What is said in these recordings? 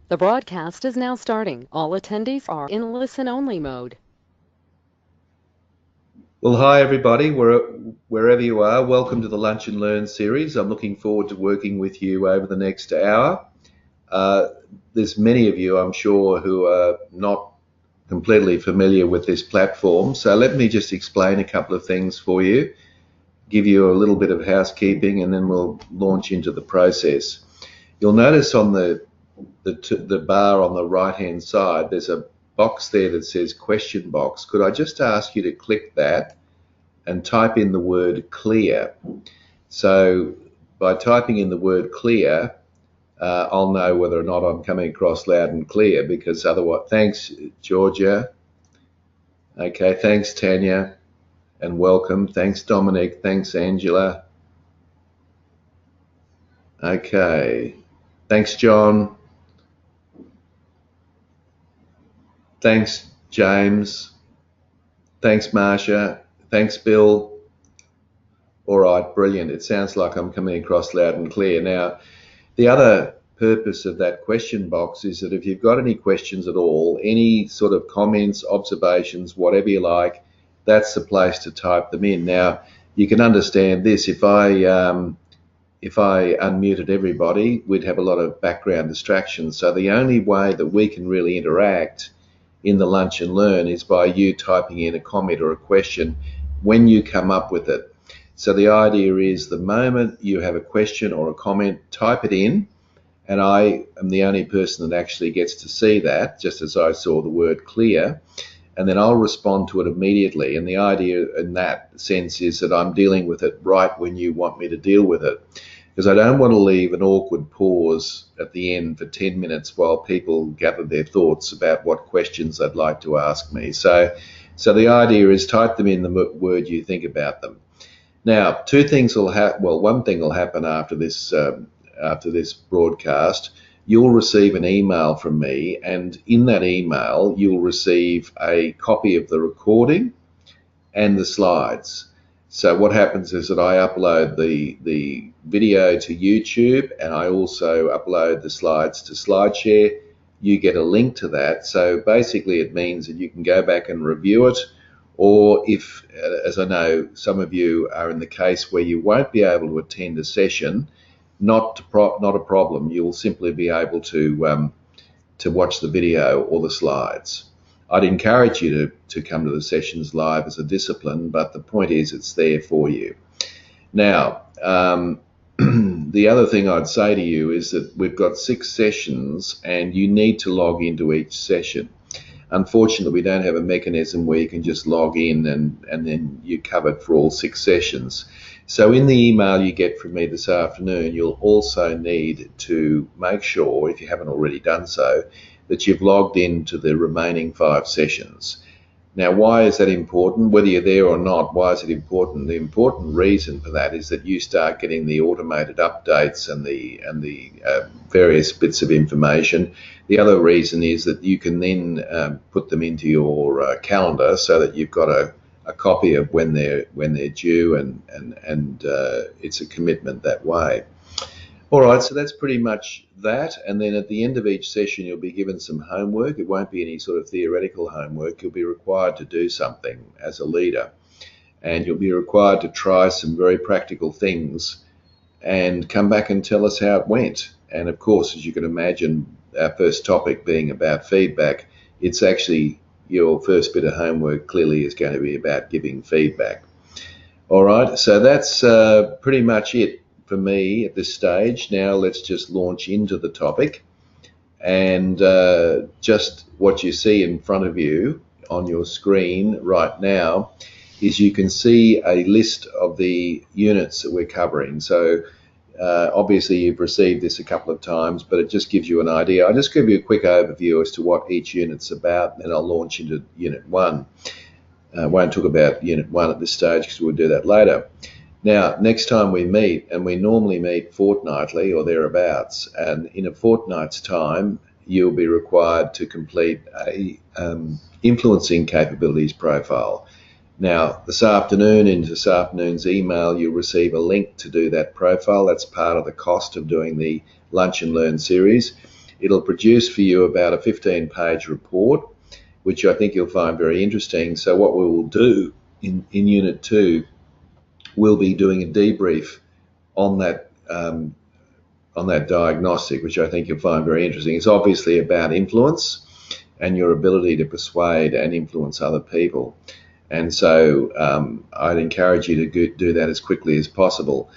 The broadcast is now starting. All attendees are in listen-only mode. Well, hi everybody, wherever you are. Welcome to the Lunch and Learn series. I'm looking forward to working with you over the next hour. There's many of you, I'm sure, who are not completely familiar with this platform. So let me just explain a couple of things for you, give you a little bit of housekeeping, and then we'll launch into the process. You'll notice on the bar on the right-hand side, there's a box there that says question box. Could I just ask you to click that and type in the word clear? So by typing in the word clear, I'll know whether or not I'm coming across loud and clear, because otherwise, thanks Georgia. Okay, thanks Tanya, and welcome. Thanks Dominic, thanks Angela. Okay, thanks John. Thanks James. Thanks Marsha. Thanks Bill. All right, brilliant. It sounds like I'm coming across loud and clear. Now, the other purpose of that question box is that if you've got any questions at all, any sort of comments, observations, whatever you like, that's the place to type them in. Now, you can understand this. If I unmuted everybody, we'd have a lot of background distractions. So the only way that we can really interact in the Lunch and Learn is by you typing in a comment or a question when you come up with it. So the idea is the moment you have a question or a comment, type it in, and I am the only person that actually gets to see that, just as I saw the word clear, and then I'll respond to it immediately. And the idea in that sense is that I'm dealing with it right when you want me to deal with it, because I don't want to leave an awkward pause at the end for 10 minutes while people gather their thoughts about what questions they'd like to ask me. So the idea is type them in the word you think about them. Now, two things will happen. Well, one thing will happen after this broadcast. You'll receive an email from me, and in that email, you'll receive a copy of the recording and the slides. So what happens is that I upload the video to YouTube, and I also upload the slides to SlideShare. You get a link to that. So basically, it means that you can go back and review it. Or if, as I know, some of you are in the case where you won't be able to attend a session, not a problem. You'll simply be able to watch the video or the slides. I'd encourage you to come to the sessions live as a discipline, but the point is it's there for you. Now, the other thing I'd say to you is that we've got 6 sessions and you need to log into each session. Unfortunately, we don't have a mechanism where you can just log in and then you're covered for all 6 sessions. So in the email you get from me this afternoon, you'll also need to make sure, if you haven't already done so, that you've logged into the remaining 5 sessions. Now, why is that important? Whether you're there or not, why is it important? The important reason for that is that you start getting the automated updates and the various bits of information. The other reason is that you can then put them into your calendar so that you've got a copy of when they're due, and it's a commitment that way. All right, so that's pretty much that. And then at the end of each session, you'll be given some homework. It won't be any sort of theoretical homework. You'll be required to do something as a leader. And you'll be required to try some very practical things and come back and tell us how it went. And of course, as you can imagine, our first topic being about feedback, it's actually your first bit of homework clearly is going to be about giving feedback. All right, so that's pretty much it for me at this stage. Now let's just launch into the topic, and just what you see in front of you on your screen right now is you can see a list of the units that we're covering. So obviously you've received this a couple of times, but it just gives you an idea. I'll just give you a quick overview as to what each unit's about, and then I'll launch into Unit 1. I won't talk about Unit 1 at this stage because we'll do that later. Now, next time we meet, and we normally meet fortnightly or thereabouts, and in a fortnight's time, you'll be required to complete a influencing capabilities profile. Now, this afternoon, in this afternoon's email, you'll receive a link to do that profile. That's part of the cost of doing the Lunch and Learn series. It'll produce for you about a 15-page report, which I think you'll find very interesting. So what we will do in Unit 2, we'll be doing a debrief on that diagnostic, which I think you'll find very interesting. It's obviously about influence and your ability to persuade and influence other people. And so I'd encourage you to do that as quickly as possible.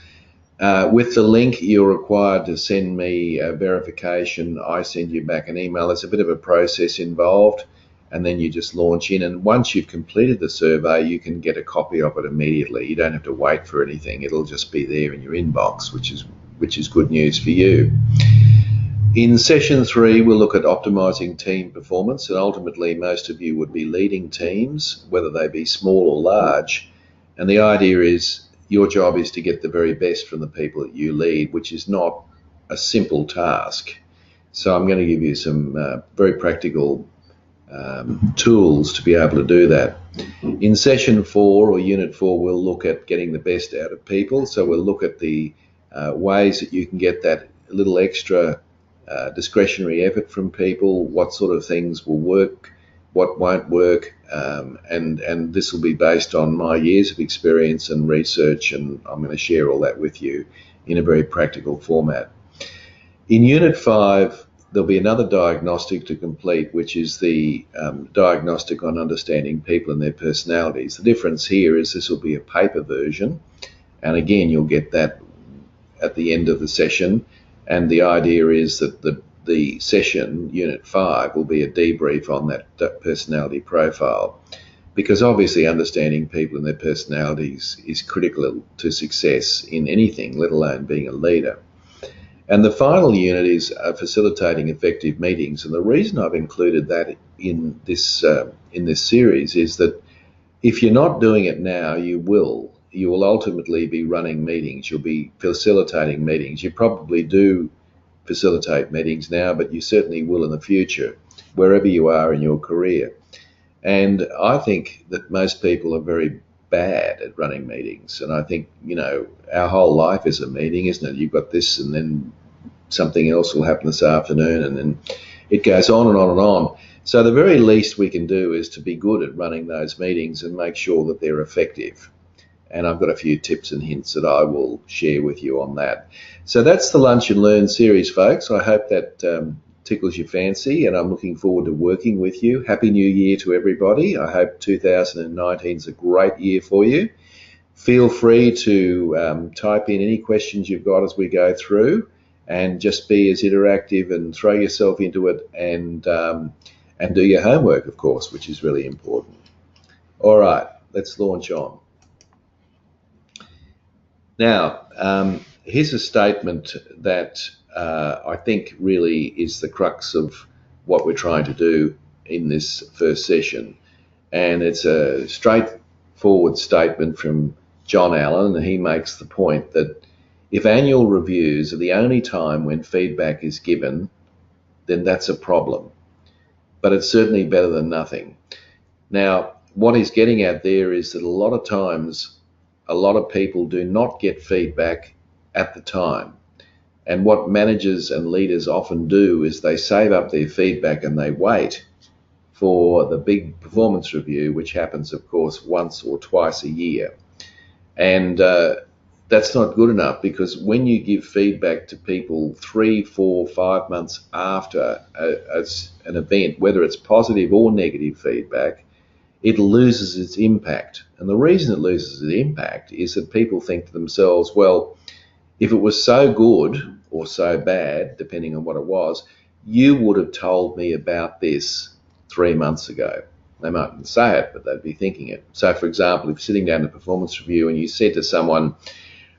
With the link, you're required to send me a verification. I send you back an email. There's a bit of a process involved, and then you just launch in. And once you've completed the survey, you can get a copy of it immediately. You don't have to wait for anything. It'll just be there in your inbox, which is good news for you. In session 3, we'll look at optimizing team performance, and ultimately most of you would be leading teams, whether they be small or large. And the idea is your job is to get the very best from the people that you lead, which is not a simple task. So I'm going to give you some very practical tools to be able to do that. In session 4 or unit 4, we'll look at getting the best out of people. So we'll look at the ways that you can get that little extra discretionary effort from people, what sort of things will work, what won't work, and this will be based on my years of experience and research, and I'm going to share all that with you in a very practical format. In Unit 5, there'll be another diagnostic to complete, which is the diagnostic on understanding people and their personalities. The difference here is this will be a paper version, and again, you'll get that at the end of the session. And the idea is that the session, Unit 5, will be a debrief on that personality profile, because obviously understanding people and their personalities is critical to success in anything, let alone being a leader. And the final unit is facilitating effective meetings. And the reason I've included that in this series is that if you're not doing it now, you will ultimately be running meetings. You'll be facilitating meetings. You probably do facilitate meetings now, but you certainly will in the future, wherever you are in your career. And I think that most people are very bad at running meetings. And I think, our whole life is a meeting, isn't it? You've got this, and then something else will happen this afternoon, and then it goes on and on and on. So the very least we can do is to be good at running those meetings and make sure that they're effective. And I've got a few tips and hints that I will share with you on that. So that's the Lunch and Learn series, folks. I hope that tickles your fancy, and I'm looking forward to working with you. Happy New Year to everybody. I hope 2019 is a great year for you. Feel free to type in any questions you've got as we go through, and just be as interactive and throw yourself into it, and do your homework, of course, which is really important. All right, let's launch on. Now, here's a statement that I think really is the crux of what we're trying to do in this first session. And it's a straightforward statement from John Allen, and he makes the point that if annual reviews are the only time when feedback is given, then that's a problem. But it's certainly better than nothing. Now, what he's getting at there is that a lot of times, a lot of people do not get feedback at the time. And what managers and leaders often do is they save up their feedback and they wait for the big performance review, which happens, of course, once or twice a year. And that's not good enough, because when you give feedback to people 3, 4, 5 months after an event, whether it's positive or negative feedback, it loses its impact. And the reason it loses its impact is that people think to themselves, well, if it was so good or so bad, depending on what it was, you would have told me about this 3 months ago. They mightn't say it, but they'd be thinking it. So, for example, if you're sitting down in a performance review and you said to someone,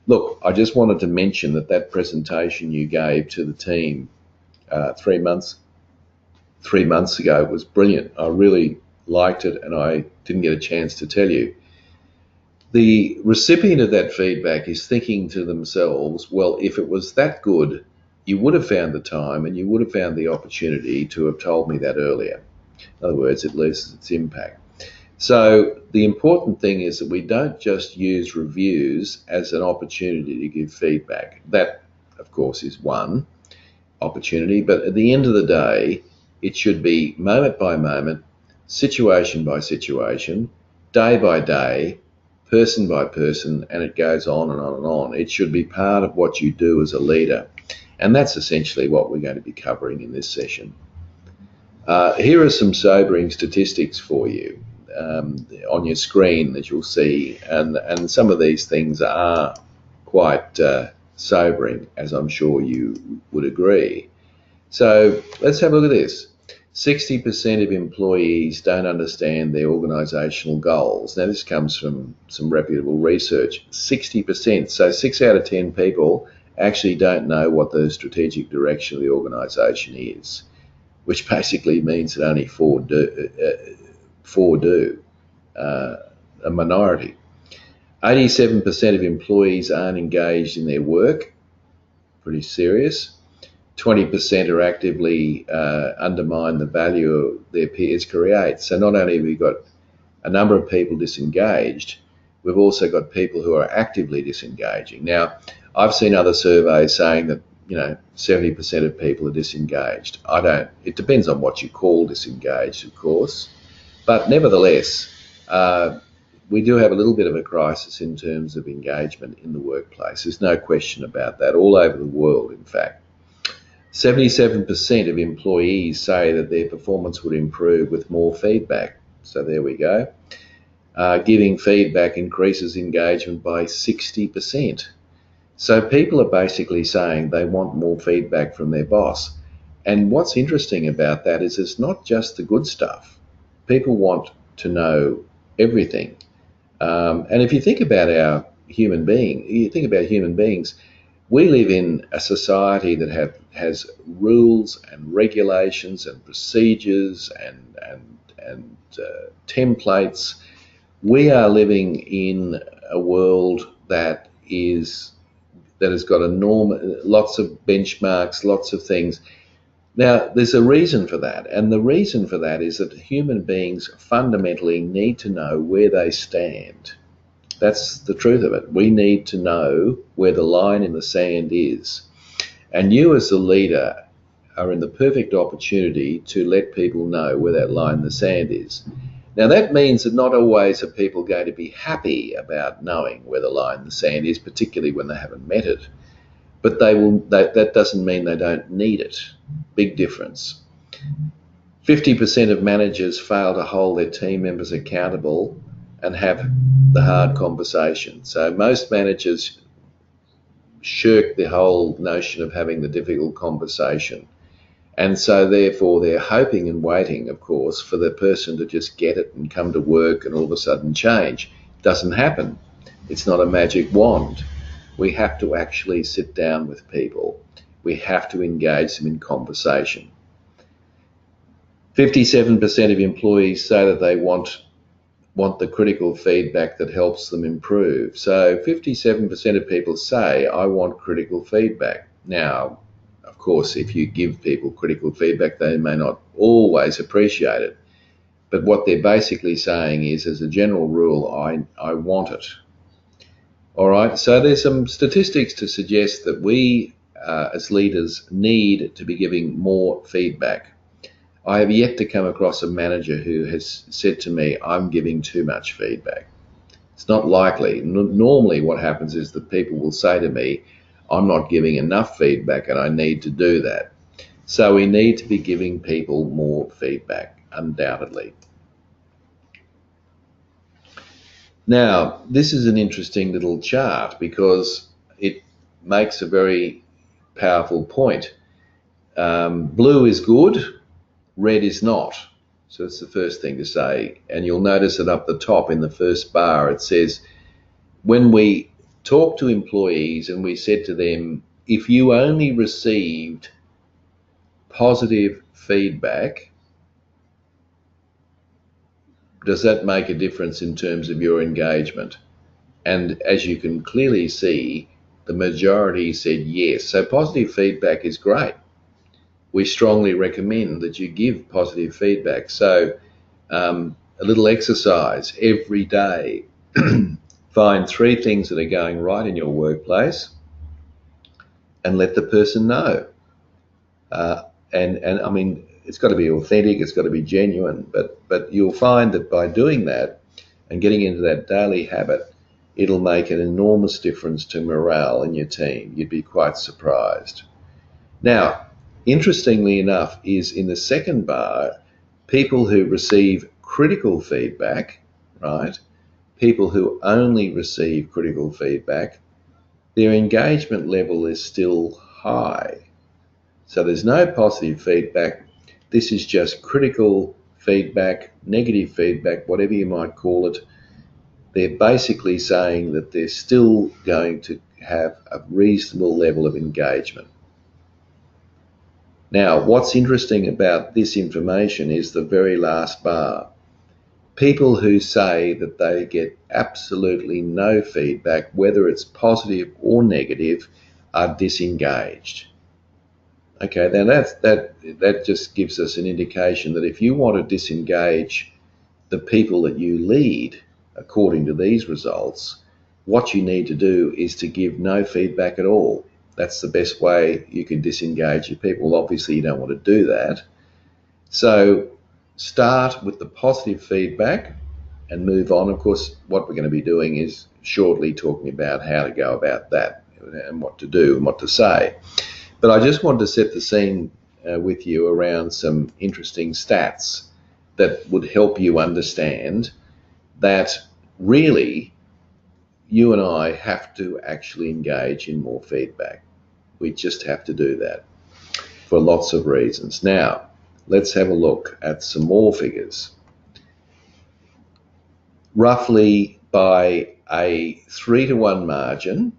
look, I just wanted to mention that presentation you gave to the team 3 months ago was brilliant. I really liked it, and I didn't get a chance to tell you. The recipient of that feedback is thinking to themselves, well, if it was that good, you would have found the time and you would have found the opportunity to have told me that earlier. In other words, it loses its impact. So the important thing is that we don't just use reviews as an opportunity to give feedback. That, of course, is one. opportunity, but at the end of the day, it should be moment by moment, situation by situation, day by day, person by person, and it goes on and on and on. It should be part of what you do as a leader. And that's essentially what we're going to be covering in this session. Here are some sobering statistics for you on your screen that you'll see, and some of these things are quite sobering, as I'm sure you would agree. So let's have a look at this. 60% of employees don't understand their organisational goals. Now, this comes from some reputable research. 60%, so 6 out of 10 people actually don't know what the strategic direction of the organisation is, which basically means that only four do, a minority. 87% of employees aren't engaged in their work, pretty serious. 20% are actively undermine the value their peers create. So not only have we got a number of people disengaged, we've also got people who are actively disengaging. Now, I've seen other surveys saying that 70% of people are disengaged. It depends on what you call disengaged, of course, but nevertheless, we do have a little bit of a crisis in terms of engagement in the workplace. There's no question about that, all over the world, in fact. 77% of employees say that their performance would improve with more feedback. So there we go. Giving feedback increases engagement by 60%. So people are basically saying they want more feedback from their boss. And what's interesting about that is it's not just the good stuff. People want to know everything. And if you think about human beings, we live in a society that has rules and regulations and procedures and templates. We are living in a world that has got lots of benchmarks, lots of things. Now, there's a reason for that, and the reason for that is that human beings fundamentally need to know where they stand. That's the truth of it. We need to know where the line in the sand is. And you as the leader are in the perfect opportunity to let people know where that line in the sand is. Now, that means that not always are people going to be happy about knowing where the line in the sand is, particularly when they haven't met it. But that doesn't mean they don't need it. Big difference. 50% of managers fail to hold their team members accountable and have the hard conversation. So most managers shirk the whole notion of having the difficult conversation. And so therefore they're hoping and waiting, of course, for the person to just get it and come to work and all of a sudden change. It doesn't happen. It's not a magic wand. We have to actually sit down with people. We have to engage them in conversation. 57% of employees say that they want the critical feedback that helps them improve. So 57% of people say, I want critical feedback. Now, of course, if you give people critical feedback, they may not always appreciate it. But what they're basically saying is, as a general rule, I want it. All right, so there's some statistics to suggest that we, as leaders, need to be giving more feedback. I have yet to come across a manager who has said to me, I'm giving too much feedback. It's not likely. Normally what happens is that people will say to me, I'm not giving enough feedback and I need to do that. So we need to be giving people more feedback, undoubtedly. Now, this is an interesting little chart because it makes a very powerful point. Blue is good, red is not. So that's the first thing to say. And you'll notice that up the top in the first bar, it says, when we talk to employees and we said to them, if you only received positive feedback, does that make a difference in terms of your engagement? And as you can clearly see, the majority said yes. So positive feedback is great. We strongly recommend that you give positive feedback. So a little exercise every day. Find 3 things that are going right in your workplace and let the person know. And I mean, it's got to be authentic, it's got to be genuine, but you'll find that by doing that and getting into that daily habit, it'll make an enormous difference to morale in your team. You'd be quite surprised. Now, interestingly enough, is in the second bar, people who receive critical feedback, right? People who only receive critical feedback, their engagement level is still high. So there's no positive feedback. This is just critical feedback, negative feedback, whatever you might call it. They're basically saying that they're still going to have a reasonable level of engagement. Now, what's interesting about this information is the very last bar. People who say that they get absolutely no feedback, whether it's positive or negative, are disengaged. Okay, now that just gives us an indication that if you want to disengage the people that you lead, according to these results, what you need to do is to give no feedback at all. That's the best way you can disengage your people. Obviously, you don't want to do that. So start with the positive feedback and move on. Of course, what we're going to be doing is shortly talking about how to go about that and what to do and what to say. But I just wanted to set the scene with you around some interesting stats that would help you understand that really you and I have to actually engage in more feedback. We just have to do that for lots of reasons. Now, let's have a look at some more figures. Roughly by a 3-to-1 margin,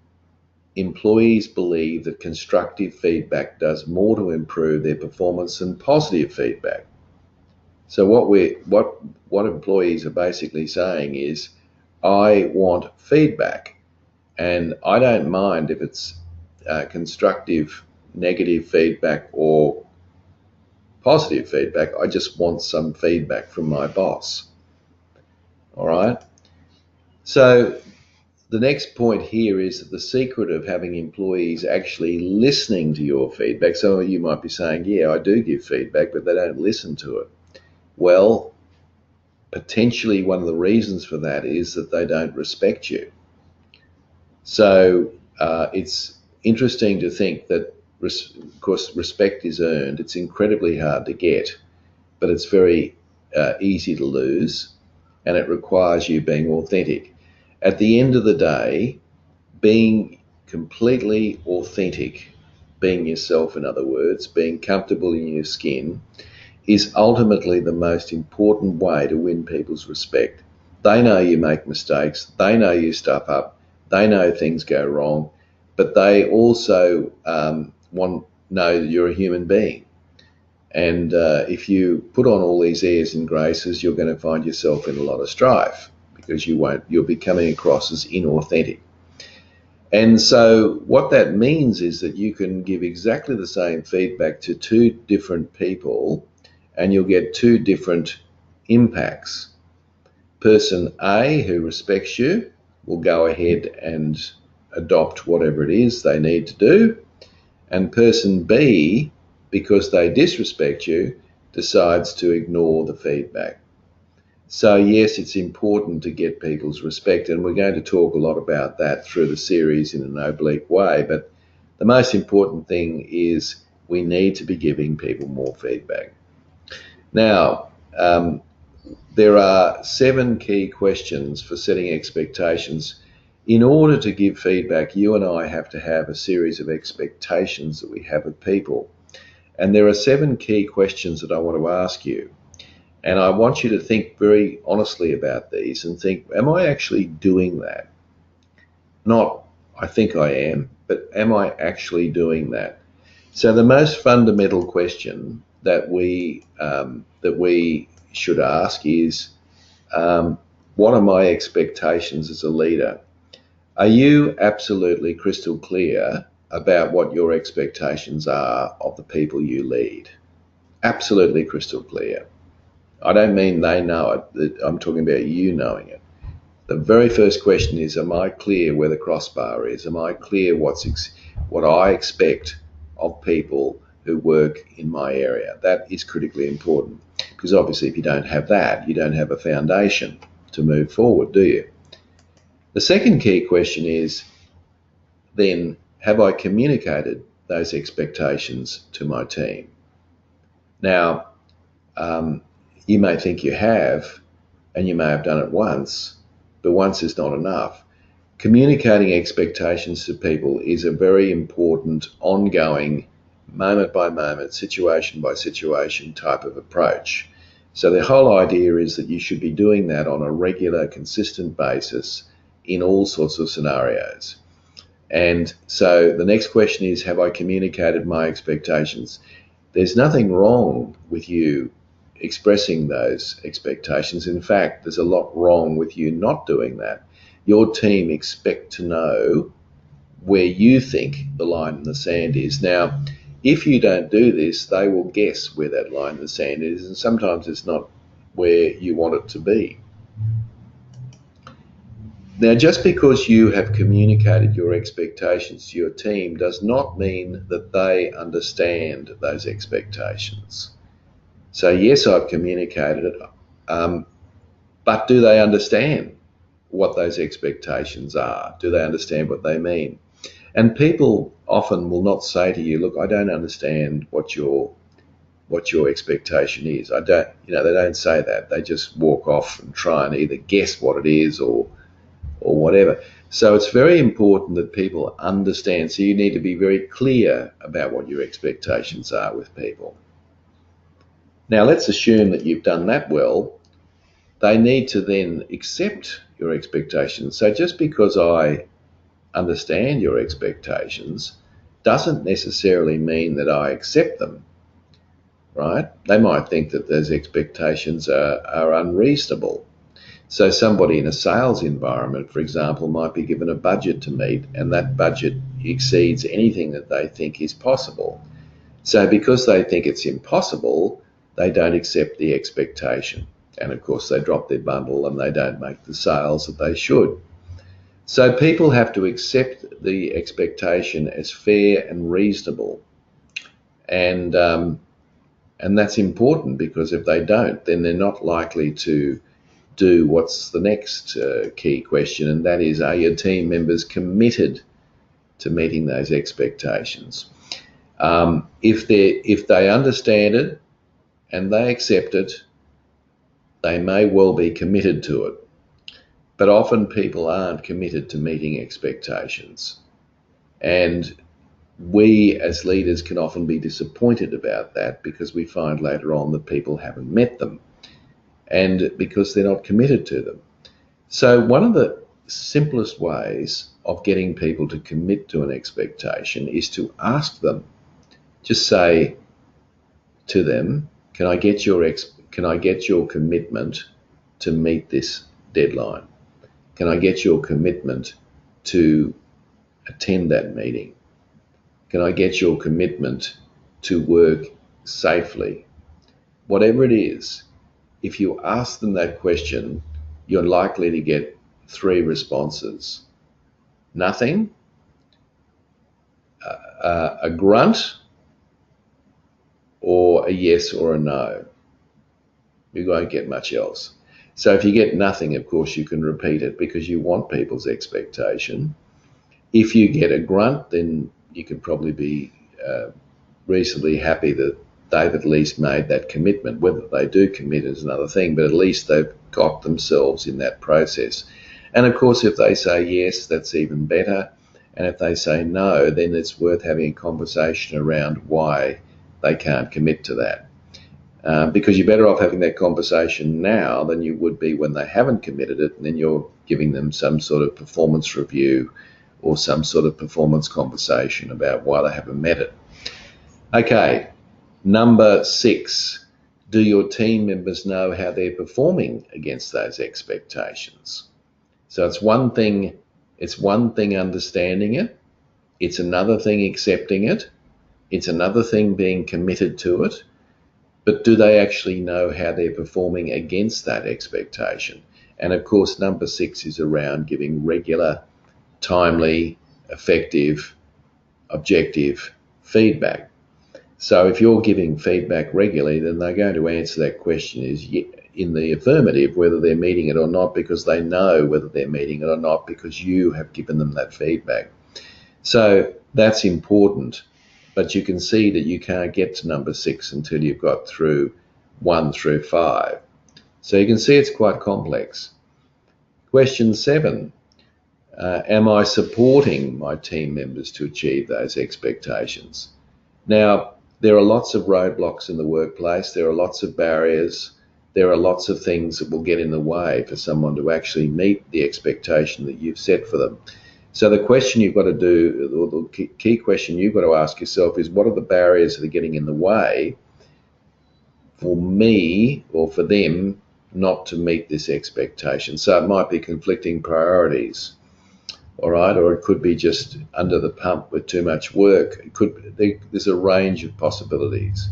employees believe that constructive feedback does more to improve their performance than positive feedback. So what employees are basically saying is, I want feedback, and I don't mind if it's constructive, negative feedback or positive feedback. I just want some feedback from my boss. All right. So the next point here is that the secret of having employees actually listening to your feedback. Some of you might be saying, yeah, I do give feedback, but they don't listen to it. Well, potentially one of the reasons for that is that they don't respect you. So it's interesting to think that, of course, respect is earned. It's incredibly hard to get, but it's very easy to lose, and it requires you being authentic. At the end of the day, being completely authentic, being yourself, in other words, being comfortable in your skin, is ultimately the most important way to win people's respect. They know you make mistakes, they know you stuff up, they know things go wrong, but they also know you're a human being. And if you put on all these airs and graces, you're going to find yourself in a lot of strife because you'll be coming across as inauthentic. And so what that means is that you can give exactly the same feedback to two different people and you'll get two different impacts. Person A, who respects you, will go ahead and adopt whatever it is they need to do. And person B, because they disrespect you, decides to ignore the feedback. So yes, it's important to get people's respect, and we're going to talk a lot about that through the series in an oblique way, but the most important thing is we need to be giving people more feedback. Now, there are 7 key questions for setting expectations. In order to give feedback, you and I have to have a series of expectations that we have of people. And there are 7 key questions that I want to ask you. And I want you to think very honestly about these and think, am I actually doing that? Not, I think I am, but am I actually doing that? So the most fundamental question that we should ask is, what are my expectations as a leader? Are you absolutely crystal clear about what your expectations are of the people you lead? Absolutely crystal clear. I don't mean they know it. I'm talking about you knowing it. The very first question is, am I clear where the crossbar is? Am I clear what I expect of people who work in my area. That is critically important, because obviously if you don't have that, you don't have a foundation to move forward, do you? The second key question is then, have I communicated those expectations to my team? Now, you may think you have, and you may have done it once, but once is not enough. Communicating expectations to people is a very important, ongoing, moment by moment, situation by situation type of approach. So the whole idea is that you should be doing that on a regular, consistent basis in all sorts of scenarios. And so the next question is, have I communicated my expectations? There's nothing wrong with you expressing those expectations. In fact, there's a lot wrong with you not doing that. Your team expect to know where you think the line in the sand is. Now, if you don't do this, they will guess where that line in the sand is, and sometimes it's not where you want it to be. Now, just because you have communicated your expectations to your team does not mean that they understand those expectations. So yes, I've communicated it, but do they understand what those expectations are? Do they understand what they mean? And people often will not say to you, look, I don't understand what your expectation is. I don't, they don't say that. They just walk off and try and either guess what it is or whatever. So it's very important that people understand. So you need to be very clear about what your expectations are with people. Now let's assume that you've done that well. They need to then accept your expectations. So just because I understand your expectations doesn't necessarily mean that I accept them, right? They might think that those expectations are unreasonable. So somebody in a sales environment, for example, might be given a budget to meet, and that budget exceeds anything that they think is possible. So because they think it's impossible, they don't accept the expectation. And of course, they drop their bundle and they don't make the sales that they should. So people have to accept the expectation as fair and reasonable. And that's important, because if they don't, then they're not likely to do what's the next key question, and that is, are your team members committed to meeting those expectations? If they understand it and they accept it, they may well be committed to it. But often people aren't committed to meeting expectations. And we as leaders can often be disappointed about that, because we find later on that people haven't met them, and because they're not committed to them. So one of the simplest ways of getting people to commit to an expectation is to ask them. Just say to them, can I get your commitment to meet this deadline? Can I get your commitment to attend that meeting? Can I get your commitment to work safely? Whatever it is, if you ask them that question, you're likely to get 3 responses. Nothing, a grunt, or a yes or a no. You won't get much else. So if you get nothing, of course, you can repeat it, because you want people's expectation. If you get a grunt, then you can probably be reasonably happy that they've at least made that commitment. Whether they do commit is another thing, but at least they've got themselves in that process. And of course, if they say yes, that's even better. And if they say no, then it's worth having a conversation around why they can't commit to that. Because you're better off having that conversation now than you would be when they haven't committed it, and then you're giving them some sort of performance review or some sort of performance conversation about why they haven't met it. Okay, number 6, do your team members know how they're performing against those expectations? So it's one thing understanding it, it's another thing accepting it, it's another thing being committed to it, but do they actually know how they're performing against that expectation? And of course, number 6 is around giving regular, timely, effective, objective feedback. So if you're giving feedback regularly, then they're going to answer that question is in the affirmative, whether they're meeting it or not, because they know whether they're meeting it or not, because you have given them that feedback. So that's important, but you can see that you can't get to number 6 until you've got through 1 through 5. So you can see it's quite complex. Question 7, am I supporting my team members to achieve those expectations? Now, there are lots of roadblocks in the workplace. There are lots of barriers. There are lots of things that will get in the way for someone to actually meet the expectation that you've set for them. So the question you've got to do, or the key question you've got to ask yourself is, what are the barriers that are getting in the way for me or for them not to meet this expectation? So it might be conflicting priorities. All right, or it could be just under the pump with too much work. It could. There's a range of possibilities.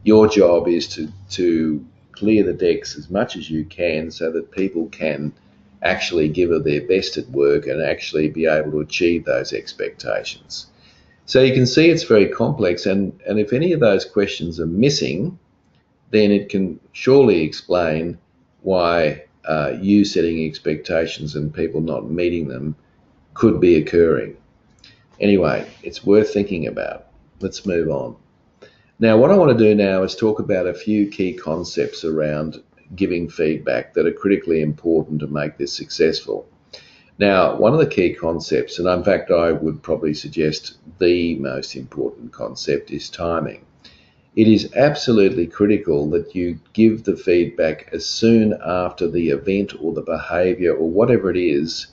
Your job is to clear the decks as much as you can, so that people can actually give it their best at work and actually be able to achieve those expectations. So you can see it's very complex, and if any of those questions are missing, then it can surely explain why you setting expectations and people not meeting them could be occurring. Anyway, it's worth thinking about. Let's move on. Now, what I want to do now is talk about a few key concepts around giving feedback that are critically important to make this successful. Now, one of the key concepts, and in fact I would probably suggest the most important concept, is timing. It is absolutely critical that you give the feedback as soon after the event or the behaviour or whatever it is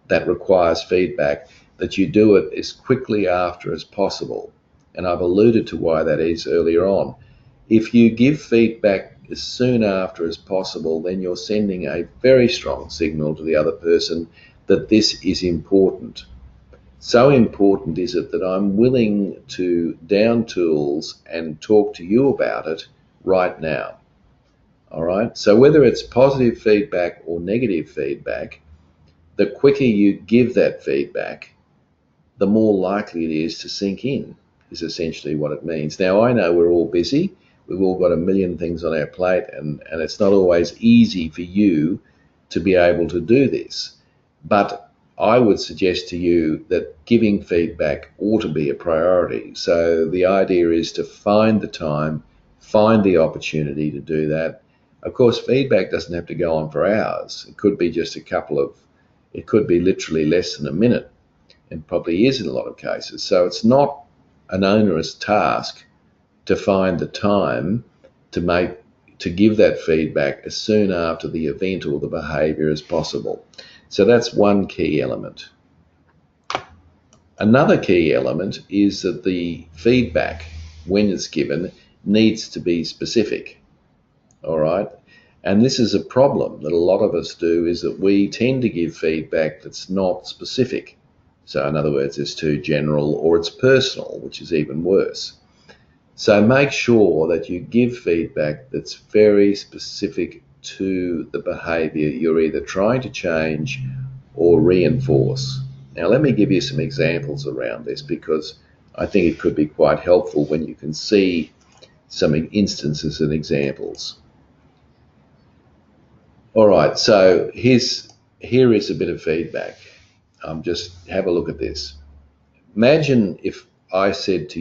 that requires feedback, that you do it as quickly after as possible. And I've alluded to why that is earlier on. If you give feedback as soon after as possible, then you're sending a very strong signal to the other person that this is important. So important is it that I'm willing to down tools and talk to you about it right now. All right. So whether it's positive feedback or negative feedback, the quicker you give that feedback, the more likely it is to sink in, is essentially what it means. Now, I know we're all busy. We've all got a million things on our plate, and it's not always easy for you to be able to do this. But I would suggest to you that giving feedback ought to be a priority. So the idea is to find the time, find the opportunity to do that. Of course, feedback doesn't have to go on for hours. It could be just it could be literally less than a minute, and probably is in a lot of cases. So it's not an onerous task to find the time to give that feedback as soon after the event or the behaviour as possible. So that's one key element. Another key element is that the feedback, when it's given, needs to be specific. All right. And this is a problem that a lot of us do, is that we tend to give feedback that's not specific. So in other words, it's too general or it's personal, which is even worse. So make sure that you give feedback that's very specific to the behaviour you're either trying to change or reinforce. Now let me give you some examples around this, because I think it could be quite helpful when you can see some instances and examples. All right, so here is a bit of feedback. Just have a look at this. Imagine if I said this to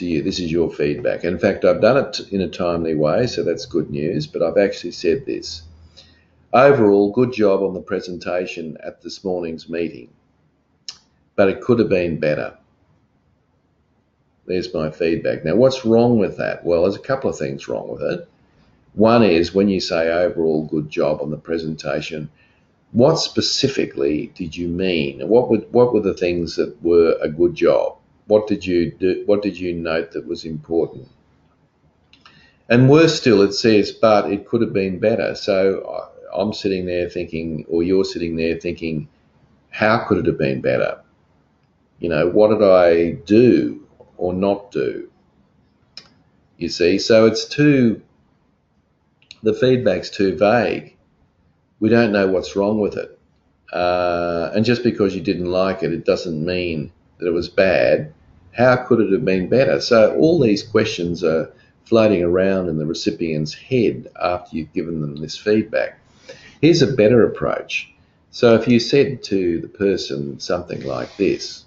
you, this is your feedback. In fact, I've done it in a timely way, so that's good news, but I've actually said this. Overall, good job on the presentation at this morning's meeting, but it could have been better. There's my feedback. Now, what's wrong with that? Well, there's a couple of things wrong with it. One is, when you say overall good job on the presentation, what specifically did you mean? What were the things that were a good job? What did you do? What did you note that was important? And worse still, it says, but it could have been better. So I'm sitting there thinking, or you're sitting there thinking, how could it have been better? You know, what did I do or not do? You see, so the feedback's too vague. We don't know what's wrong with it. And just because you didn't like it, it doesn't mean that it was bad. How could it have been better? So all these questions are floating around in the recipient's head after you've given them this feedback. Here's a better approach. So if you said to the person something like this: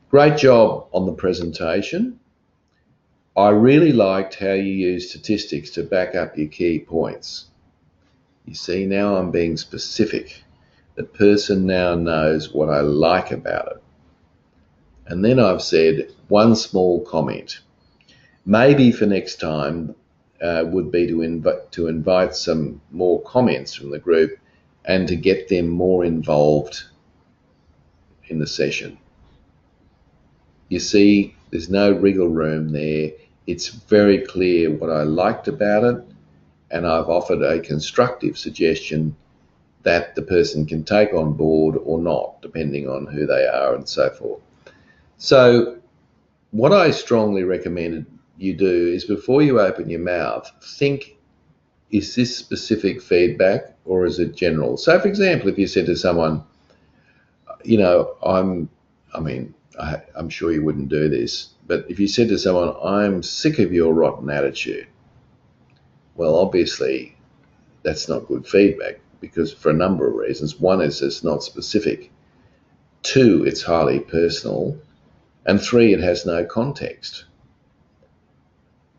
great job on the presentation. I really liked how you used statistics to back up your key points. You see, now I'm being specific. The person now knows what I like about it. And then I've said one small comment. Maybe for next time would be to invite some more comments from the group and to get them more involved in the session. You see, there's no wriggle room there. It's very clear what I liked about it, and I've offered a constructive suggestion that the person can take on board or not, depending on who they are and so forth. So what I strongly recommend you do is, before you open your mouth, think, is this specific feedback or is it general? So for example, if you said to someone, you know, I'm sure you wouldn't do this, but if you said to someone, I'm sick of your rotten attitude, well, obviously that's not good feedback, because for a number of reasons. One is it's not specific. Two, it's highly personal. And three, it has no context.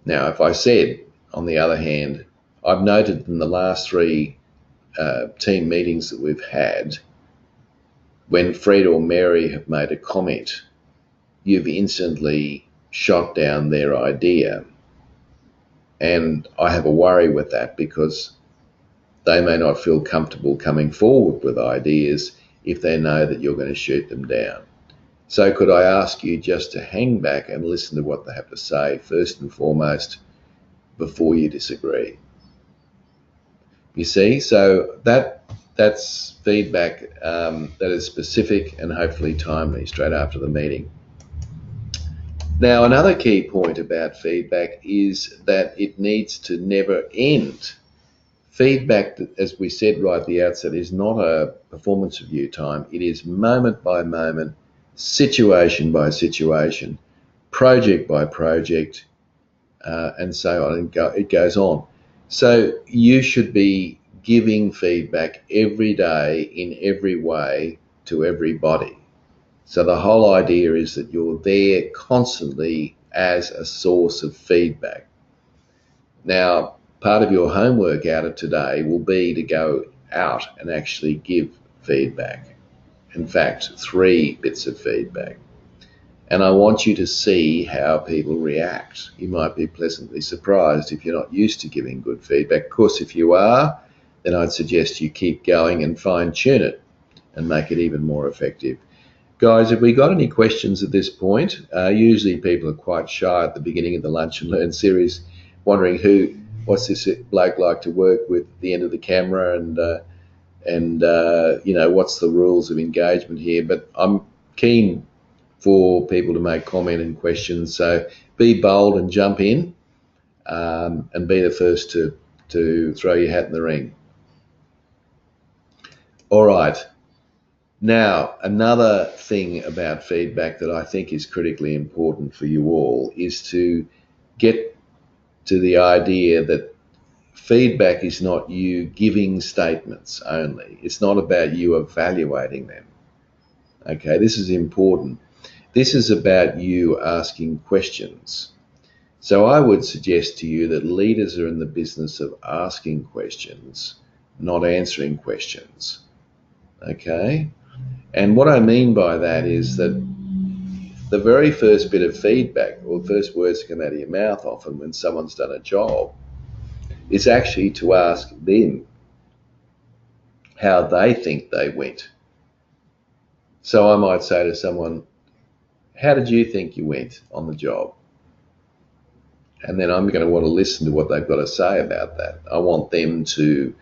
Now, if I said, on the other hand, I've noted in the last three team meetings that we've had, when Fred or Mary have made a comment, you've instantly shot down their idea. And I have a worry with that, because they may not feel comfortable coming forward with ideas if they know that you're going to shoot them down. So could I ask you just to hang back and listen to what they have to say first and foremost before you disagree? You see, so that's feedback that is specific and hopefully timely straight after the meeting. Now, another key point about feedback is that it needs to never end. Feedback, as we said right at the outset, is not a performance review time. It is moment by moment, situation by situation, project by project, and so on. It goes on. So you should be giving feedback every day in every way to everybody. So the whole idea is that you're there constantly as a source of feedback. Now, part of your homework out of today will be to go out and actually give feedback. In fact, 3 bits of feedback. And I want you to see how people react. You might be pleasantly surprised if you're not used to giving good feedback. Of course, if you are, then I'd suggest you keep going and fine-tune it and make it even more effective. Guys, have we got any questions at this point? Usually people are quite shy at the beginning of the Lunch and Learn series, wondering what's this bloke like to work with at the end of the camera, and you know, what's the rules of engagement here. But I'm keen for people to make comment and questions, so be bold and jump in, and be the first to throw your hat in the ring. All right. Now, another thing about feedback that I think is critically important for you all is to get to the idea that feedback is not you giving statements only. It's not about you evaluating them. Okay, this is important. This is about you asking questions. So I would suggest to you that leaders are in the business of asking questions, not answering questions. Okay? And what I mean by that is that the very first bit of feedback, or the first words that come out of your mouth often when someone's done a job, is actually to ask them how they think they went. So I might say to someone, how did you think you went on the job? And then I'm going to want to listen to what they've got to say about that. I want them to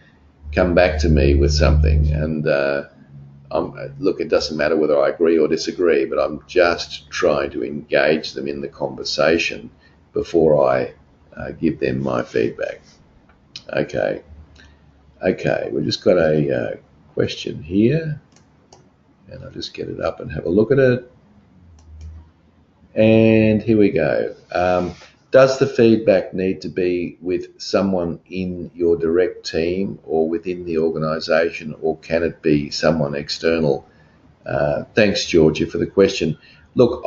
come back to me with something. And look, it doesn't matter whether I agree or disagree, but I'm just trying to engage them in the conversation before I give them my feedback. Okay, we've just got a question here, and I'll just get it up and have a look at it. And here we go. Does the feedback need to be with someone in your direct team or within the organisation, or can it be someone external? Thanks, Georgia, for the question. Look,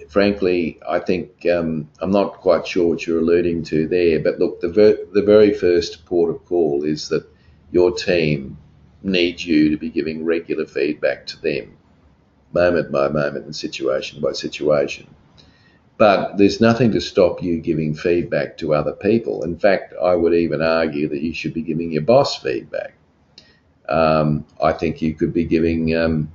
frankly, I think I'm not quite sure what you're alluding to there, but look, the very first port of call is that your team needs you to be giving regular feedback to them, moment by moment and situation by situation. But there's nothing to stop you giving feedback to other people. In fact, I would even argue that you should be giving your boss feedback. I think you could be giving, um,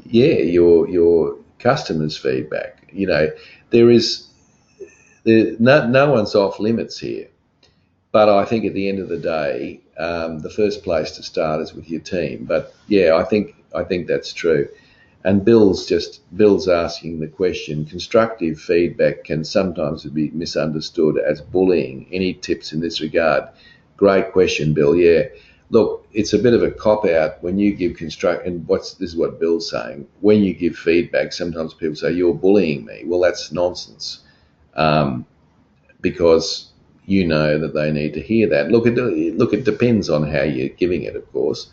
your customers feedback. There is no one's off limits here. But I think at the end of the day, the first place to start is with your team. But yeah, I think that's true. And Bill's asking the question: constructive feedback can sometimes be misunderstood as bullying. Any tips in this regard? Great question, Bill. Yeah, look, it's a bit of a cop out when you give and this is what Bill's saying. When you give feedback, sometimes people say you're bullying me. Well, that's nonsense. Um, because you know that they need to hear that. It depends on how you're giving it, of course.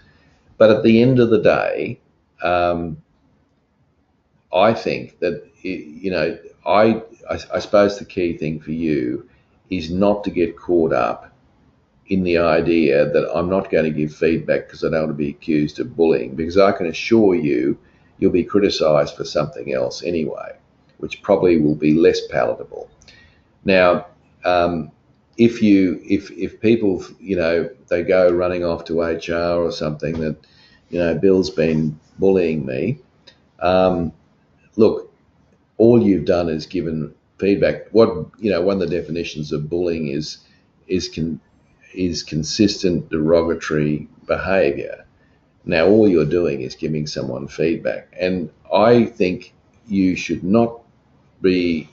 But at the end of the day, um, I think that I suppose the key thing for you is not to get caught up in the idea that I'm not going to give feedback because I don't want to be accused of bullying, because I can assure you you'll be criticised for something else anyway, which probably will be less palatable. Now, if people they go running off to HR or something that Bill's been bullying me, look, all you've done is given feedback. One of the definitions of bullying is consistent derogatory behaviour. Now, all you're doing is giving someone feedback, and I think you should not be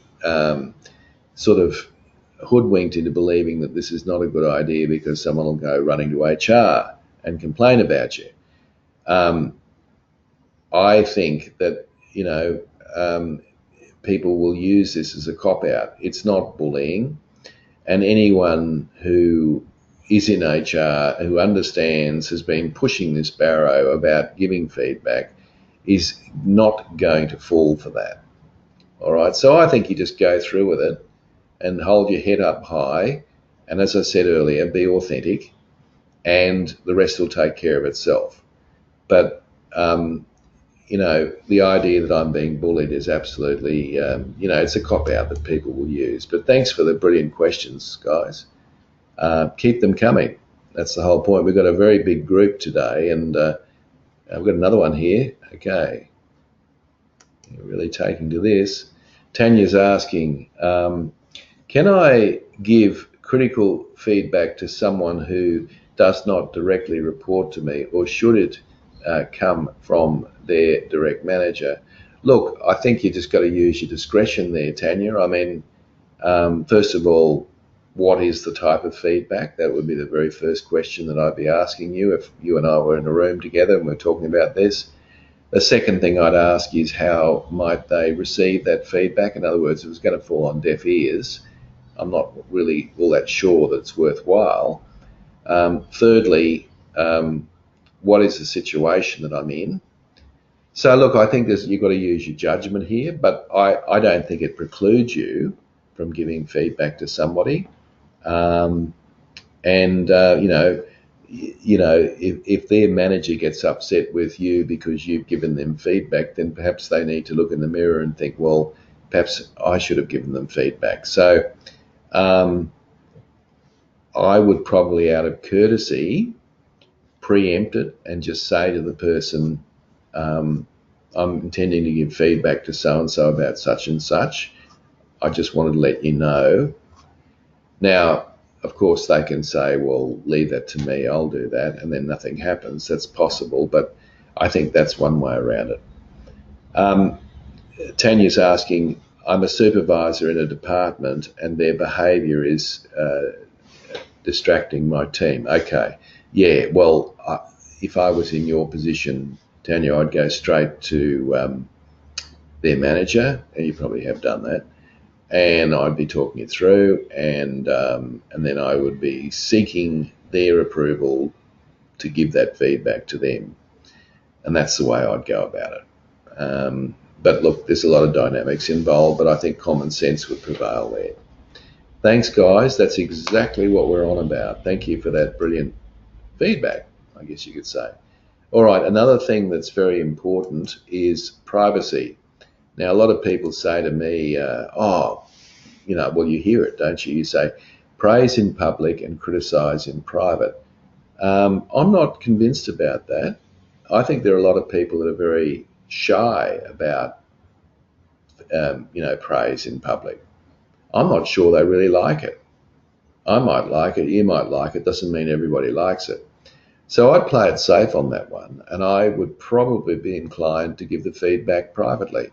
sort of hoodwinked into believing that this is not a good idea because someone will go running to HR and complain about you. Um, I think that people will use this as a cop out. It's not bullying, and anyone who is in HR who understands, has been pushing this barrow about giving feedback, is not going to fall for that. All right, so I think you just go through with it and hold your head up high, and as I said earlier, be authentic, and the rest will take care of itself. But the idea that I'm being bullied is absolutely, it's a cop out that people will use. But thanks for the brilliant questions, guys. Keep them coming. That's the whole point. We've got a very big group today, and I've got another one here. Okay, you're really taking to this. Tanya's asking, can I give critical feedback to someone who does not directly report to me, or should it come from their direct manager? Look, I think you just got to use your discretion there, Tanya. I mean, first of all, what is the type of feedback? That would be the very first question that I'd be asking you if you and I were in a room together and we're talking about this. The second thing I'd ask is how might they receive that feedback? In other words, if it's going to fall on deaf ears, I'm not really all that sure that it's worthwhile. Thirdly, what is the situation that I'm in? So look, I think you've got to use your judgment here, but I don't think it precludes you from giving feedback to somebody. If their manager gets upset with you because you've given them feedback, then perhaps they need to look in the mirror and think, well, perhaps I should have given them feedback. So I would probably, out of courtesy, preempt it and just say to the person, I'm intending to give feedback to so-and-so about such and such. I just wanted to let you know. Now, of course, they can say, well, leave that to me, I'll do that, and then nothing happens. That's possible, but I think that's one way around it. Tanya's asking, I'm a supervisor in a department and their behaviour is distracting my team. Okay, yeah, well, if I was in your position, Tanya, I'd go straight to their manager, and you probably have done that, and I'd be talking it through, and then I would be seeking their approval to give that feedback to them, and that's the way I'd go about it. But look, there's a lot of dynamics involved, but I think common sense would prevail there. Thanks, guys. That's exactly what we're on about. Thank you for that brilliant feedback, I guess you could say. All right, another thing that's very important is privacy. Now, a lot of people say to me, well, you hear it, don't you? You say, praise in public and criticize in private. I'm not convinced about that. I think there are a lot of people that are very shy about, praise in public. I'm not sure they really like it. I might like it, you might like it, doesn't mean everybody likes it. So I'd play it safe on that one, and I would probably be inclined to give the feedback privately.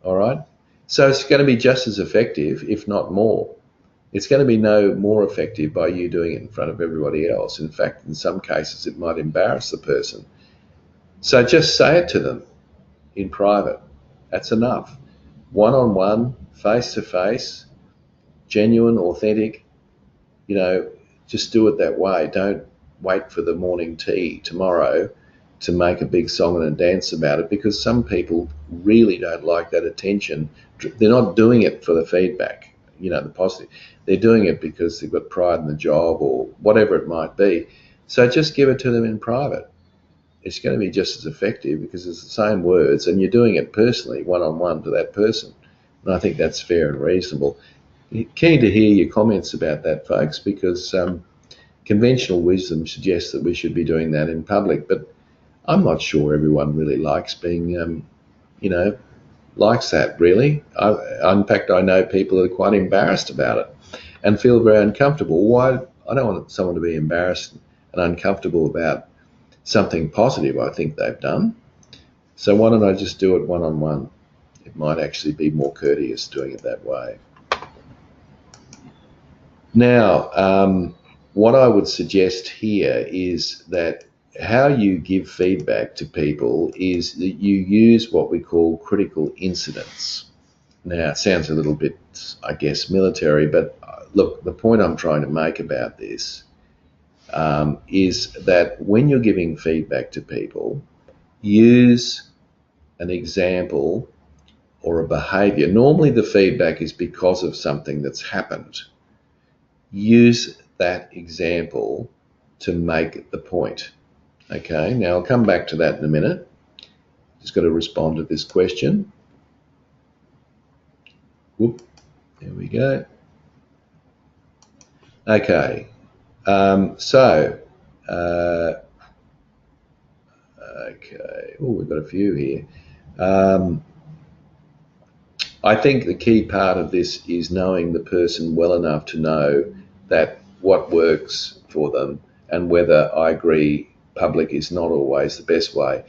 All right? So it's going to be just as effective, if not more. It's going to be no more effective by you doing it in front of everybody else. In fact, in some cases, it might embarrass the person. So just say it to them in private. That's enough. One-on-one, face-to-face, genuine, authentic, just do it that way. Don't wait for the morning tea tomorrow to make a big song and a dance about it, because some people really don't like that attention. They're not doing it for the feedback, the positive. They're doing it because they've got pride in the job or whatever it might be. So just give it to them in private. It's going to be just as effective because it's the same words and you're doing it personally, one-on-one to that person. And I think that's fair and reasonable. Keen to hear your comments about that, folks, because conventional wisdom suggests that we should be doing that in public, but I'm not sure everyone really likes being, likes that, really. In fact, I know people that are quite embarrassed about it and feel very uncomfortable. Why? I don't want someone to be embarrassed and uncomfortable about something positive I think they've done. So why don't I just do it one-on-one? It might actually be more courteous doing it that way. Now, what I would suggest here is that how you give feedback to people is that you use what we call critical incidents. Now, it sounds a little bit, I guess, military, but look, the point I'm trying to make about this is that when you're giving feedback to people, use an example or a behavior. Normally the feedback is because of something that's happened. Use that example to make the point. Okay, now I'll come back to that in a minute. Just got to respond to this question. Whoop, there we go. Okay, okay, we've got a few here. I think the key part of this is knowing the person well enough to know that what works for them, and whether I agree public is not always the best way.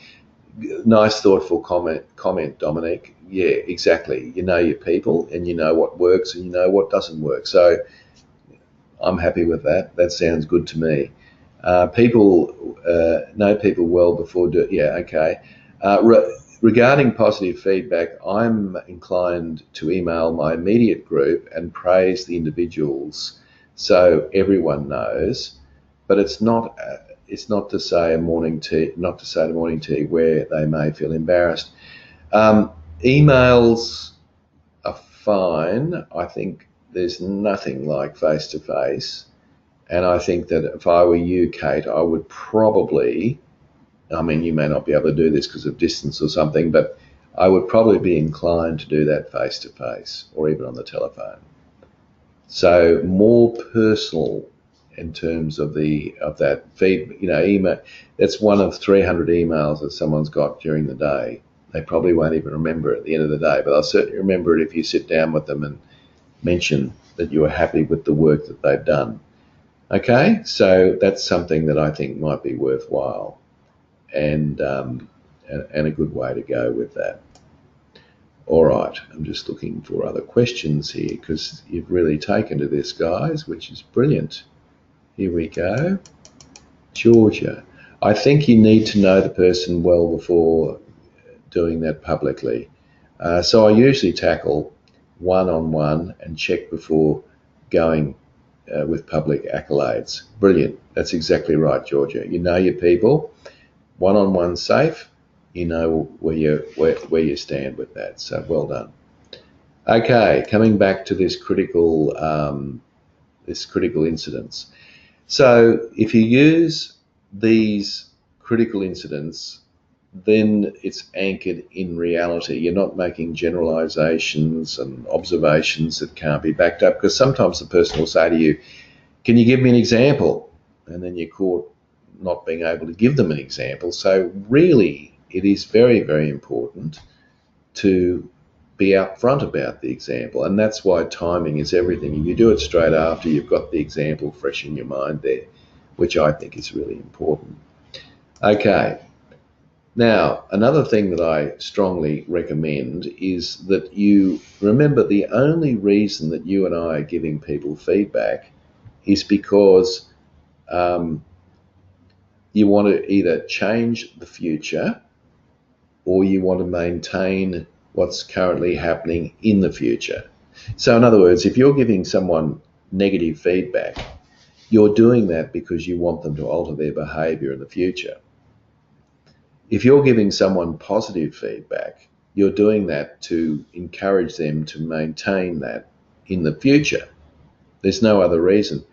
Nice, thoughtful comment, Dominic. Yeah, exactly. You know your people and you know what works and you know what doesn't work. So I'm happy with that. That sounds good to me. People know people well before yeah, okay. Regarding positive feedback, I'm inclined to email my immediate group and praise the individuals so everyone knows. But it's not to say morning tea where they may feel embarrassed. Emails are fine. I think there's nothing like face to face, and I think that if I were you, Kate, I would probably, I mean, you may not be able to do this because of distance or something, but I would probably be inclined to do that face to face or even on the telephone. So more personal in terms of that feed, email. That's one of 300 emails that someone's got during the day. They probably won't even remember it at the end of the day, but they'll certainly remember it if you sit down with them and mention that you are happy with the work that they've done. Okay, so that's something that I think might be worthwhile and a good way to go with that. All right, I'm just looking for other questions here because you've really taken to this, guys, which is brilliant. Here we go. Georgia, I think you need to know the person well before doing that publicly. So I usually tackle one-on-one and check before going with public accolades. Brilliant. That's exactly right, Georgia. You know your people. One-on-one safe. You know where you stand with that. So well done. Okay, coming back to this critical incidents. So if you use these critical incidents, then it's anchored in reality. You're not making generalizations and observations that can't be backed up, because sometimes the person will say to you, can you give me an example? And then you're caught not being able to give them an example. So really, it is very, very important to be upfront about the example. And that's why timing is everything. If you do it straight after, you've got the example fresh in your mind there, which I think is really important. Okay. Now, another thing that I strongly recommend is that you remember the only reason that you and I are giving people feedback is because you want to either change the future or you want to maintain what's currently happening in the future. So in other words, if you're giving someone negative feedback, you're doing that because you want them to alter their behaviour in the future. If you're giving someone positive feedback, you're doing that to encourage them to maintain that in the future. There's no other reason.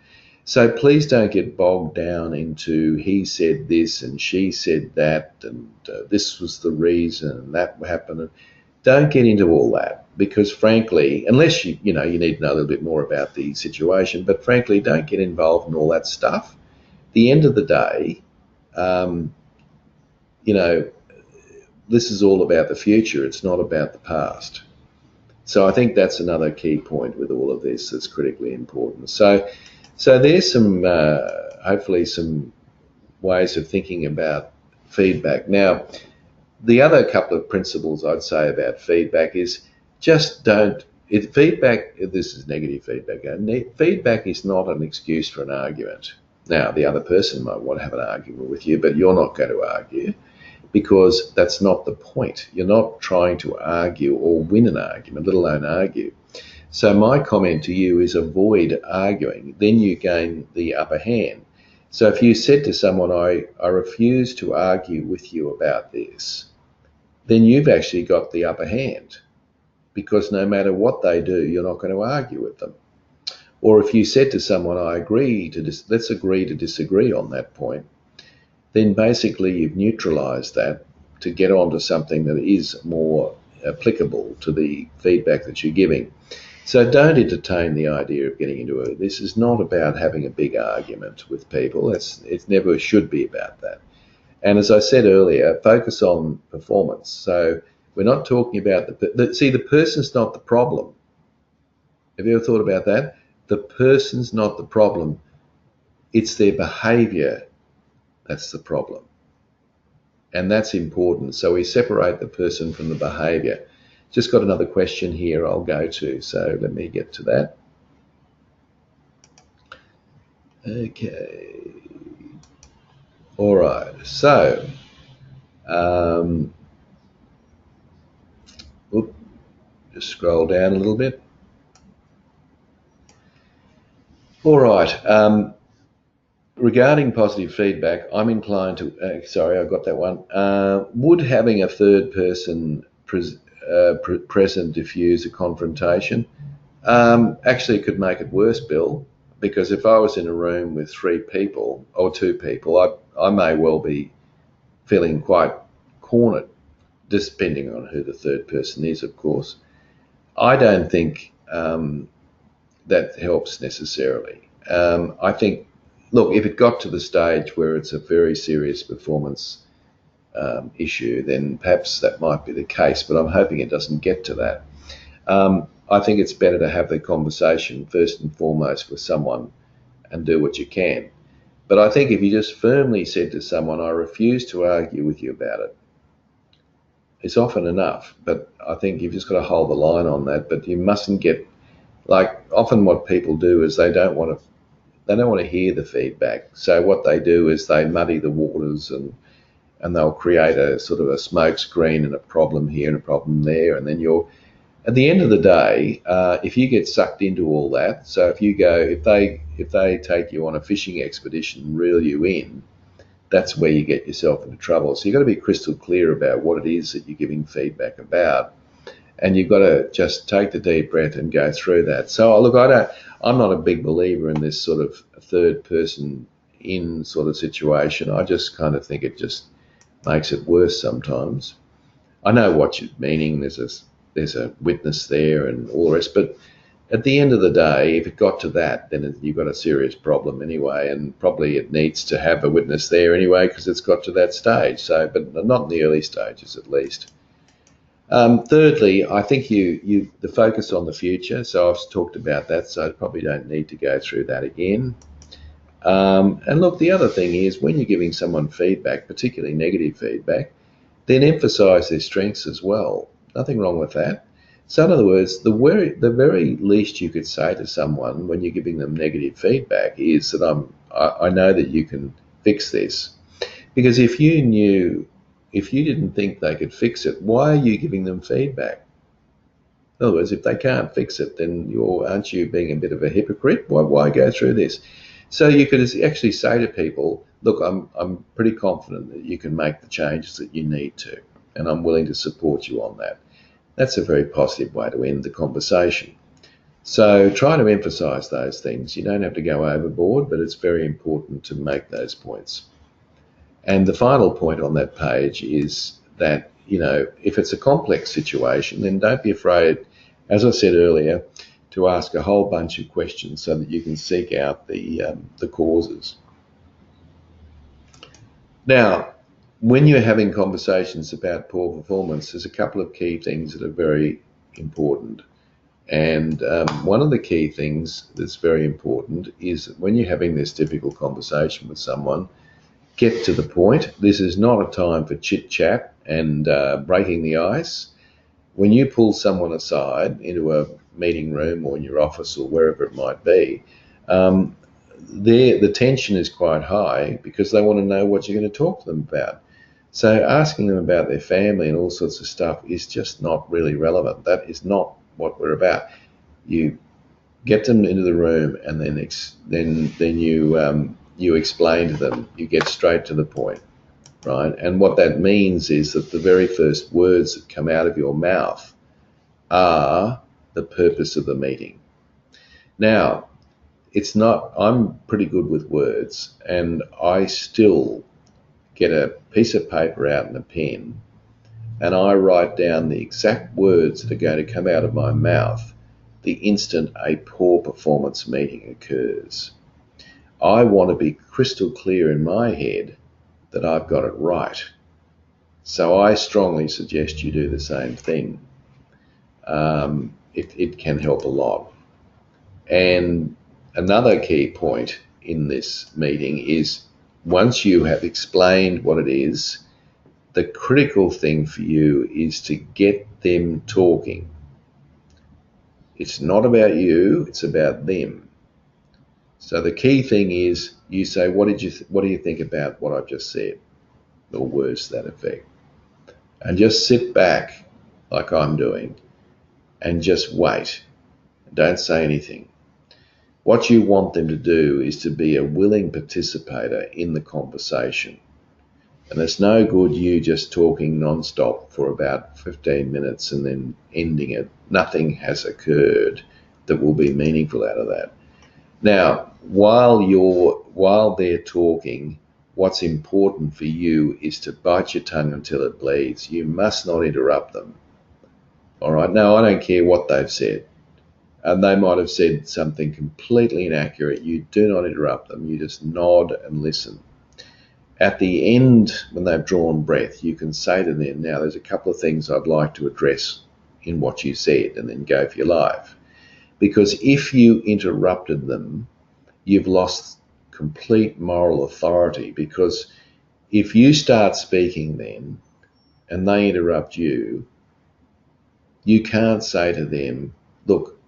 So please don't get bogged down into he said this and she said that and this was the reason and that happened. Don't get into all that, because frankly, unless you need to know a little bit more about the situation, but frankly, don't get involved in all that stuff. At the end of the day, this is all about the future. It's not about the past. So I think that's another key point with all of this that's critically important. So there's some, hopefully some ways of thinking about feedback. Now, the other couple of principles I'd say about feedback is just don't, this is negative feedback. Feedback is not an excuse for an argument. Now, the other person might want to have an argument with you, but you're not going to argue, because that's not the point. You're not trying to argue or win an argument, let alone argue. So my comment to you is avoid arguing. Then you gain the upper hand. So if you said to someone, I refuse to argue with you about this, then you've actually got the upper hand, because no matter what they do, you're not going to argue with them. Or if you said to someone, let's agree to disagree on that point, then basically you've neutralized that to get on to something that is more applicable to the feedback that you're giving. So don't entertain the idea of getting into it. This is not about having a big argument with people. It never should be about that. And as I said earlier, focus on performance. So we're not talking about the person's not the problem. Have you ever thought about that? The person's not the problem. It's their behaviour that's the problem. And that's important. So we separate the person from the behaviour. Just got another question here I'll go to, so let me get to that. Okay. All right. So, just scroll down a little bit. All right. Regarding positive feedback, I'm inclined to, sorry, I got that one. Would having a third person present diffuse a confrontation? Actually, it could make it worse, Bill, because if I was in a room with 3 people or 2 people, I may well be feeling quite cornered, depending on who the third person is, of course. I don't think that helps necessarily. I think, look, if it got to the stage where it's a very serious performance issue, then perhaps that might be the case, but I'm hoping it doesn't get to that. I think it's better to have the conversation first and foremost with someone and do what you can. But I think if you just firmly said to someone, I refuse to argue with you about it, it's often enough. But I think you've just got to hold the line on that. But you mustn't get, like, often what people do is they don't want to hear the feedback. So what they do is they muddy the waters and they'll create a sort of a smoke screen and a problem here and a problem there, and then you're at the end of the day, if you get sucked into all that, so if they take you on a fishing expedition and reel you in, that's where you get yourself into trouble. So you've got to be crystal clear about what it is that you're giving feedback about, and you've got to just take the deep breath and go through that. So look, I'm not a big believer in this sort of third person in sort of situation. I just kind of think it just makes it worse sometimes. I know what you're meaning. There's a witness there and all the rest, but at the end of the day, if it got to that, then you've got a serious problem anyway, and probably it needs to have a witness there anyway because it's got to that stage. So, but not in the early stages at least. Thirdly, I think the focus on the future. So I've talked about that, so I probably don't need to go through that again. And look, the other thing is when you're giving someone feedback, particularly negative feedback, then emphasise their strengths as well. Nothing wrong with that. So in other words, the very least you could say to someone when you're giving them negative feedback is that I know that you can fix this. Because if you didn't think they could fix it, why are you giving them feedback? In other words, if they can't fix it, then aren't you being a bit of a hypocrite? Why go through this? So you could actually say to people, look, I'm pretty confident that you can make the changes that you need to, and I'm willing to support you on that. That's a very positive way to end the conversation. So try to emphasise those things. You don't have to go overboard, but it's very important to make those points. And the final point on that page is that, if it's a complex situation, then don't be afraid, as I said earlier, to ask a whole bunch of questions so that you can seek out the causes. Now, when you're having conversations about poor performance, there's a couple of key things that are very important. And one of the key things that's very important is that when you're having this difficult conversation with someone, get to the point. This is not a time for chit-chat and breaking the ice. When you pull someone aside into a meeting room or in your office or wherever it might be, the tension is quite high because they want to know what you're going to talk to them about. So asking them about their family and all sorts of stuff is just not really relevant. That is not what we're about. You get them into the room and then you explain to them. You get straight to the point, right? And what that means is that the very first words that come out of your mouth are the purpose of the meeting. Now, I'm pretty good with words, and I still get a piece of paper out and a pen, and I write down the exact words that are going to come out of my mouth the instant a poor performance meeting occurs. I want to be crystal clear in my head that I've got it right. So I strongly suggest you do the same thing. It can help a lot. And another key point in this meeting is once you have explained what it is, the critical thing for you is to get them talking. It's not about you, it's about them. So the key thing is you say, what do you think about what I've just said? Or words to that effect. And just sit back like I'm doing and just wait. Don't say anything. What you want them to do is to be a willing participator in the conversation. And it's no good you just talking non-stop for about 15 minutes and then ending it. Nothing has occurred that will be meaningful out of that. Now, while they're talking, what's important for you is to bite your tongue until it bleeds. You must not interrupt them. All right? Now, I don't care what they've said. And they might have said something completely inaccurate. You do not interrupt them. You just nod and listen. At the end, when they've drawn breath, you can say to them, now there's a couple of things I'd like to address in what you said, and then go for your life. Because if you interrupted them, you've lost complete moral authority. Because if you start speaking then, and they interrupt you, you can't say to them, look,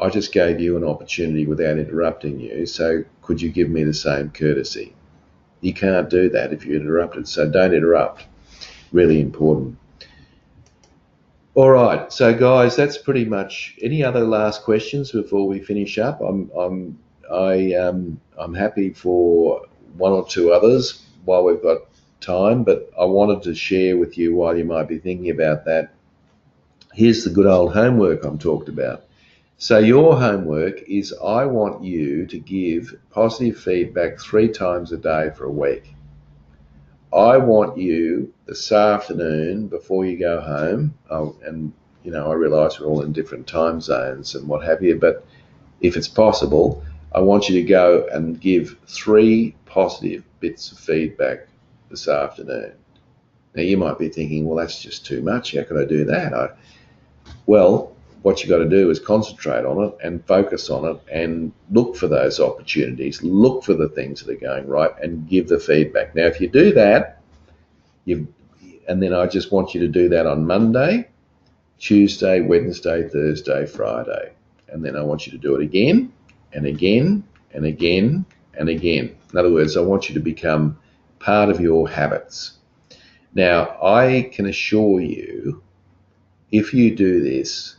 I just gave you an opportunity without interrupting you, so could you give me the same courtesy? You can't do that if you're interrupted, so don't interrupt. Really important. All right, so guys, that's pretty much. Any other last questions before we finish up? I'm happy for one or two others while we've got time, but I wanted to share with you while you might be thinking about that. Here's the good old homework I'm talked about. So your homework is I want you to give positive feedback 3 times a day for a week. I want you this afternoon before you go home, and I realise we're all in different time zones and what have you, but if it's possible, I want you to go and give 3 positive bits of feedback this afternoon. Now you might be thinking, well, that's just too much. How could I do that? Well, what you've got to do is concentrate on it and focus on it and look for those opportunities, look for the things that are going right and give the feedback. Now, if you do that, and then I just want you to do that on Monday, Tuesday, Wednesday, Thursday, Friday. And then I want you to do it again and again and again and again. In other words, I want you to become part of your habits. Now, I can assure you, if you do this,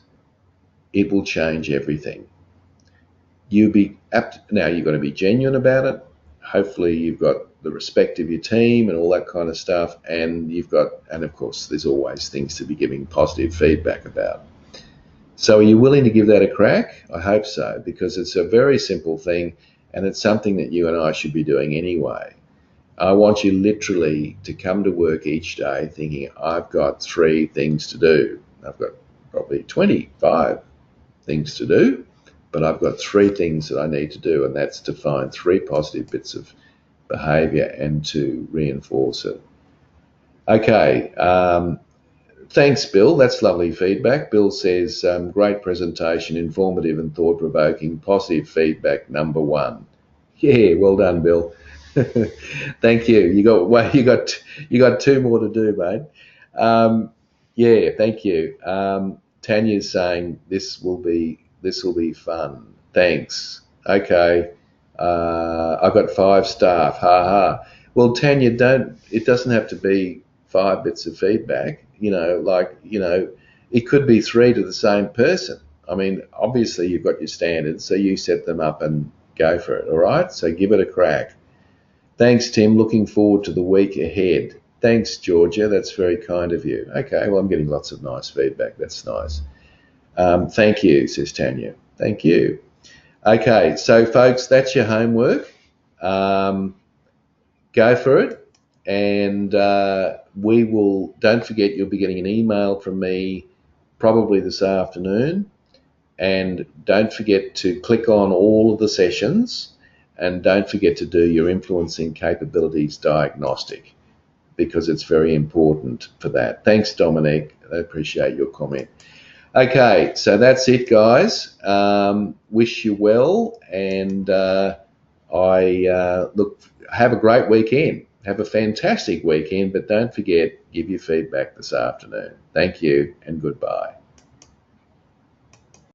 it will change everything. You'll be apt. Now, you've got to be genuine about it. Hopefully you've got the respect of your team and all that kind of stuff, and of course there's always things to be giving positive feedback about. So are you willing to give that a crack? I hope so, because it's a very simple thing and it's something that you and I should be doing anyway. I want you literally to come to work each day thinking, I've got 3 things to do. I've got probably 25 things to do, but I've got 3 things that I need to do, and that's to find 3 positive bits of behaviour and to reinforce it. Okay, thanks, Bill. That's lovely feedback. Bill says, great presentation, informative and thought-provoking, positive feedback number 1. Yeah, well done, Bill. Thank you. You got 2 more to do, mate. Yeah, thank you. Tanya's saying this will be fun. Thanks. Okay. I've got 5 staff. Ha ha. Well, Tanya, it doesn't have to be 5 bits of feedback. It could be 3 to the same person. I mean, obviously you've got your standards, so you set them up and go for it. All right. So give it a crack. Thanks, Tim. Looking forward to the week ahead. Thanks, Georgia. That's very kind of you. Okay. Well, I'm getting lots of nice feedback. That's nice. Thank you, says Tanya. Thank you. Okay, so folks, that's your homework. Go for it, and don't forget, you'll be getting an email from me probably this afternoon, and don't forget to click on all of the sessions, and don't forget to do your influencing capabilities diagnostic, because it's very important for that. Thanks, Dominic. I appreciate your comment. Okay, so that's it, guys. Wish you well, and have a great weekend. Have a fantastic weekend, but don't forget, give your feedback this afternoon. Thank you, and goodbye.